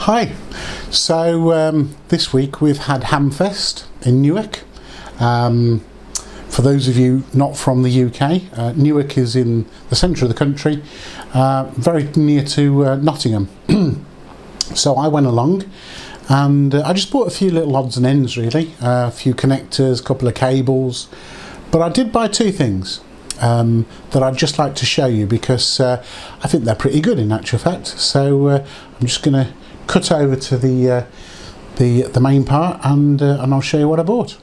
Hi. So this week we've had Hamfest in Newark. For those of you not from the UK, Newark is in the centre of the country, very near to Nottingham. So I went along and I just bought a few little odds and ends really, a few connectors, a couple of cables, but I did buy two things that I'd just like to show you because I think they're pretty good in actual fact. So I'm just going to cut over to the main part and I'll show you what I bought.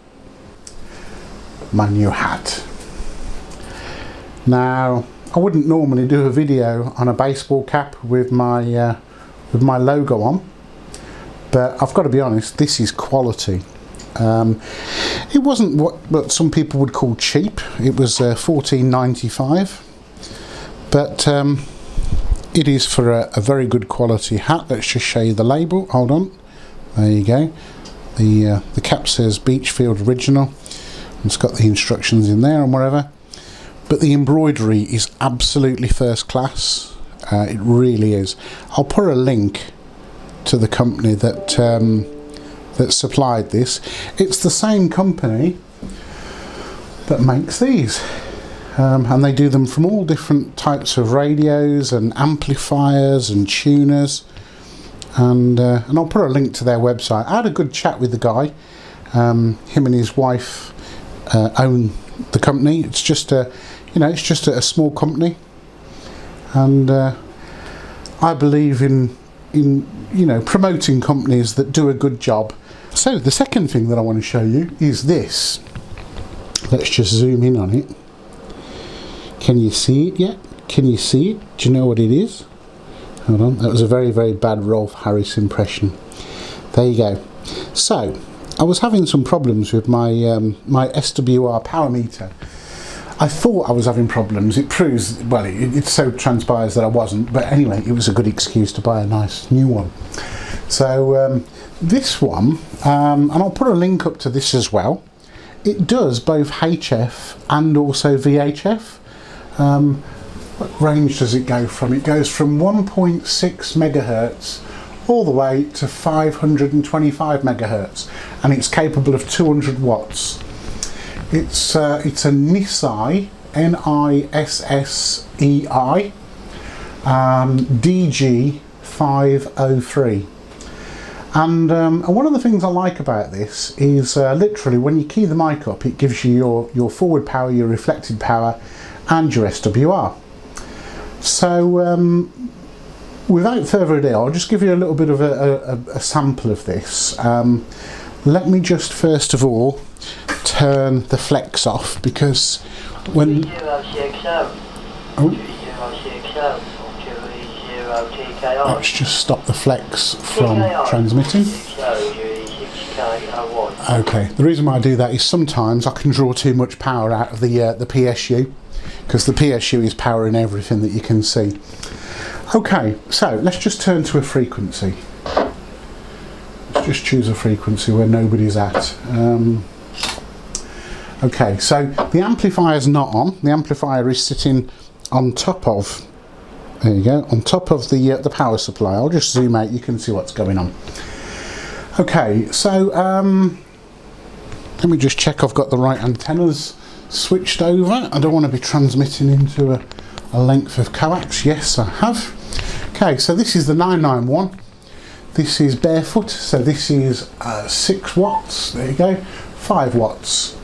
My new hat. Now I wouldn't normally do a video on a baseball cap with my logo on, but I've got to be honest, this is quality. It wasn't what some people would call cheap. It was $14.95, but it is for a very good quality hat. Let's just show you the label. Hold on, there you go. The cap says Beachfield Original. It's got the instructions in there and whatever, but the embroidery is absolutely first class. It really is. I'll put a link to the company that supplied this. It's the same company that makes these, and they do them from all different types of radios and amplifiers and tuners, and I'll put a link to their website. I had a good chat with the guy. Him and his wife own the company. It's just a small company, and I believe in promoting companies that do a good job. So the second thing that I want to show you is this. Let's just zoom in on it. Can you see it yet? Can you see it? Do you know what it is? Hold on, that was a very, very bad Rolf Harris impression. There you go. So I was having some problems with my my SWR power meter. I thought I was having problems. It proves, well, it so transpires that I wasn't, but anyway, it was a good excuse to buy a nice new one. So this one, and I'll put a link up to this as well, it does both HF and also VHF. What range does it go from? It goes from 1.6 megahertz all the way to 525 megahertz, and it's capable of 200 watts. It's a Nissei, Nissei, DG503. And one of the things I like about this is literally when you key the mic up, it gives you your forward power, your reflected power, and your SWR. So without further ado, I'll just give you a little bit of a sample of this. Let me just first of all turn the flex off, because when let's just stop the flex from transmitting. Okay, the reason why I do that is sometimes I can draw too much power out of the PSU, because the PSU is powering everything that you can see. Okay, so let's just turn to a frequency. Let's just choose a frequency where nobody's at. Okay, so the amplifier's not on. The amplifier is sitting on top of, there you go, on top of the power supply. I'll just zoom out, you can see what's going on. Okay, so let me just check I've got the right antennas switched over. I don't want to be transmitting into a length of coax. Yes, I have. Okay, so this is the 991. This is barefoot, so this is 6 watts. There you go, 5 watts.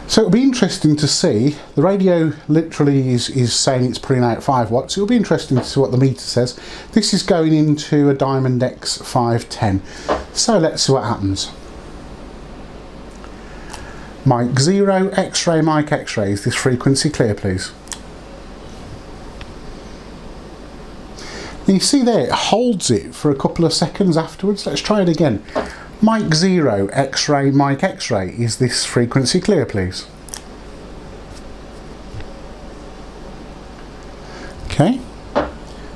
So it'll be interesting to see. The radio literally is saying it's putting out 5 watts. It'll be interesting to see what the meter says. This is going into a Diamond X 510. So let's see what happens. Mic 0, X-ray, mic X-ray. Is this frequency clear, please? You see there, it holds it for a couple of seconds afterwards. Let's try it again. Mic 0, X-ray, mic X-ray. Is this frequency clear, please? Okay.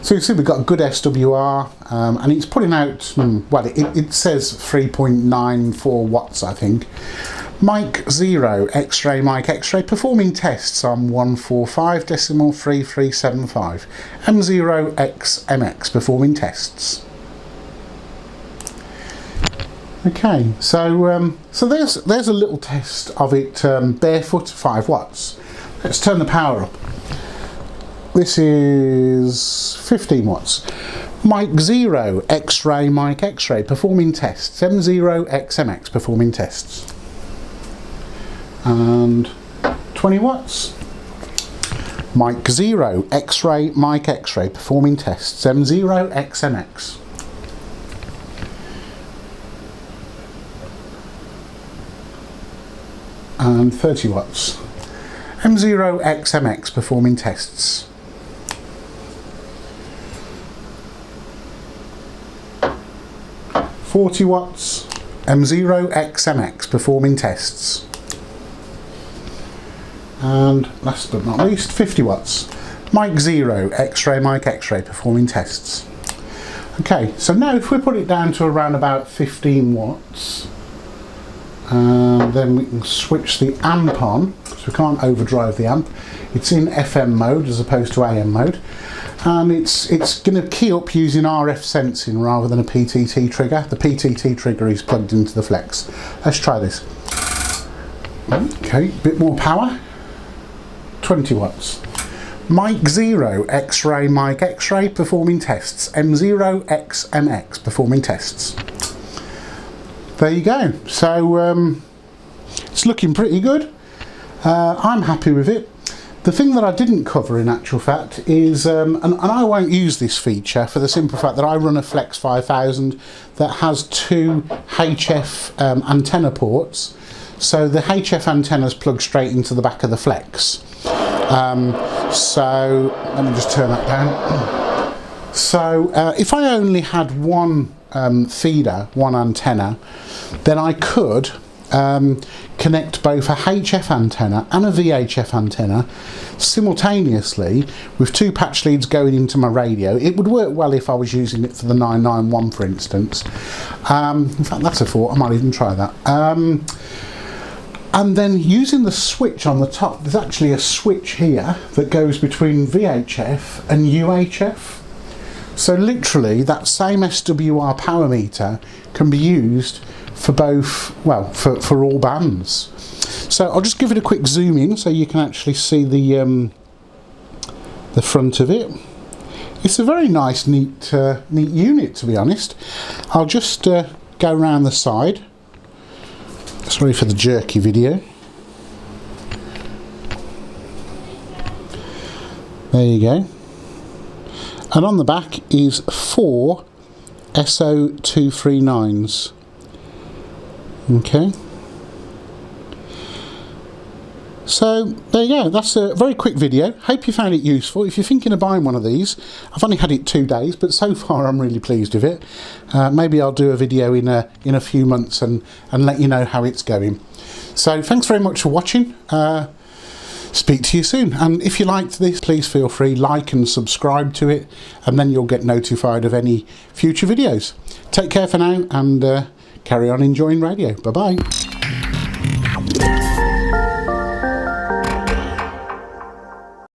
So you see we've got a good SWR, and it's putting out, well, it says 3.94 watts, I think. Mic 0, X-ray, mic X-ray, performing tests on 145.3375. M0XMX, performing tests. Okay, so there's a little test of it barefoot, 5 watts. Let's turn the power up. This is 15 watts. Mic 0, X-ray, mic X-ray, performing tests. M0XMX, performing tests. And 20 watts. Mic 0, X-ray, mic X-ray, performing tests. M0XMX. And 30 watts. M0XMX, performing tests. $40 watts, M0XMX, performing tests. And last but not least, 50 watts, mic 0, X-ray, mic X-ray, performing tests. Okay, so now if we put it down to around about 15 watts, then we can switch the amp on, because we can't overdrive the amp. It's in FM mode as opposed to AM mode, and it's going to key up using RF sensing rather than a PTT trigger. The PTT trigger is plugged into the flex. Let's try this. Okay, bit more power. 20 watts. Mic 0, X-ray, mic X-ray, performing tests. M0XMX, performing tests. There you go. So it's looking pretty good. I'm happy with it. The thing that I didn't cover in actual fact is, and I won't use this feature for the simple fact that I run a Flex 5000 that has 2 HF antenna ports. So the HF antennas plug straight into the back of the Flex. So let me just turn that down. So if I only had one feeder, one antenna, then I could connect both a HF antenna and a VHF antenna simultaneously with 2 patch leads going into my radio. It would work well if I was using it for the 991, for instance. In fact, that's a thought. I might even try that. And then using the switch on the top, there's actually a switch here that goes between VHF and UHF. So literally that same SWR power meter can be used for both, well, for all bands. So I'll just give it a quick zoom in so you can actually see the front of it. It's a very nice, neat unit, to be honest. I'll just go around the side. Sorry for the jerky video. There you go. And on the back is 4 SO239s. Okay. So there you go, that's a very quick video. Hope you found it useful. If you're thinking of buying one of these, I've only had it 2 days, but so far I'm really pleased with it. Maybe I'll do a video in a few months and let you know how it's going. So thanks very much for watching. Speak to you soon, and if you liked this, please feel free, like and subscribe to it, and then you'll get notified of any future videos. Take care for now, and carry on enjoying radio. Bye bye.